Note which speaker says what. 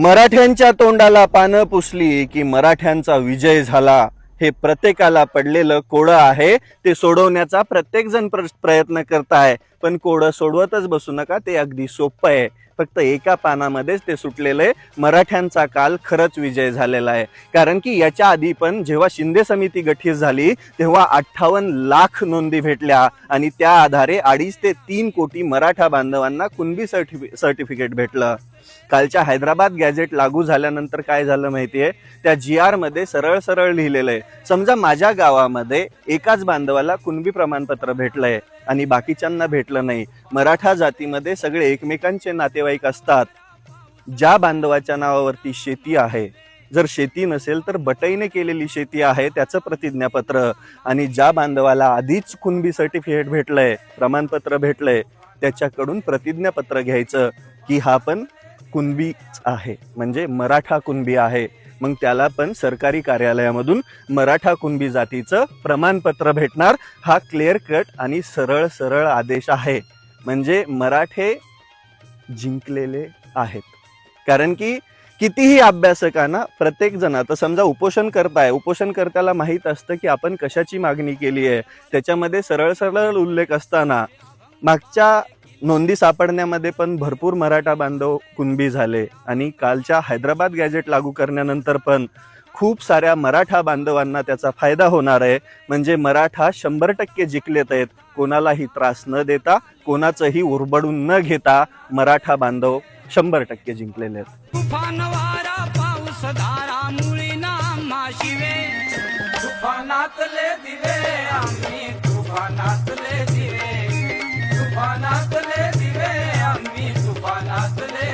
Speaker 1: मराठ्यांच्या तोंडाला पानं पुसली की मराठ्यांचा विजय झाला हे प्रत्येकाला पडलेलं कोडं आहे। ते सोडवण्याचा प्रत्येक जण प्रयत्न करताय, पण कोडं सोडवतच बसू नका, ते अगदी सोपं आहे। फक्त एका पानामध्येच ते सुटलेले मराठ्यांचा काल खरंच विजय झालेला आहे। कारण की याच्या आधी पण जेव्हा शिंदे समिती गठीत झाली तेव्हा 58 लाख नोंदी भेटल्या आणि त्या आधारे 2.5 ते 3 कोटी मराठा बांधवांना कुणबी सर्टिफिकेट भेटलं। कालच्या हैदराबाद गॅझेट लागू झाल्यानंतर काय झालं माहितीये, त्या GR मध्ये सरळ सरळ लिहिलेलं आहे, समजा माझ्या गावामध्ये एकाच बांधवाला कुणबी प्रमाणपत्र भेटलंय आणि बाकीच्यांना भेटलं नाही। मराठा जातीमध्ये सगळे एकमेकांचे नातेवाईक असतात। ज्या बांधवाच्या नावावरती शेती आहे, जर शेती नसेल तर बटाईने केलेली शेती आहे त्याचं प्रतिज्ञापत्र, आणि ज्या बांधवाला आधीच कुणबी सर्टिफिकेट भेटलंय, प्रमाणपत्र भेटलंय, त्याच्याकडून प्रतिज्ञापत्र घ्यायचं की हा पण कुणबीच आहे, म्हणजे मराठा कुणबी आहे। मग त्याला पण सरकारी कार्यालयामधून मराठा कुणबी जातीचं प्रमाणपत्र भेटणार। हा क्लिअर कट आणि सरळ सरळ आदेश आहे, म्हणजे मराठे जिंकलेले आहेत। कारण की कितीही अभ्यासकांना प्रत्येक जण, आता समजा उपोषण करताय, उपोषणकर्त्याला माहित असतं की आपण कशाची मागणी केली आहे, त्याच्यामध्ये सरळ सरळ उल्लेख असताना मागच्या नोंदी सापडण्यामध्ये पण भरपूर मराठा बांधव कुणबी झाले आणि कालच्या हैदराबाद गॅझेट लागू करण्यानंतर पण खूप साऱ्या मराठा बांधवांना त्याचा फायदा होणार आहे। म्हणजे मराठा 100% जिंकलेत आहेत, कोणालाही त्रास न देता, कोणाचंही उरबडून न घेता मराठा बांधव 100% जिंकलेले आहेत।
Speaker 2: तुफान वारा पाऊस धारा मुळीना माशिवे, तुफानातले दिवे आम्ही, तुफानातले दिवे, तुफानातले दिवे आम्ही, तुफानातले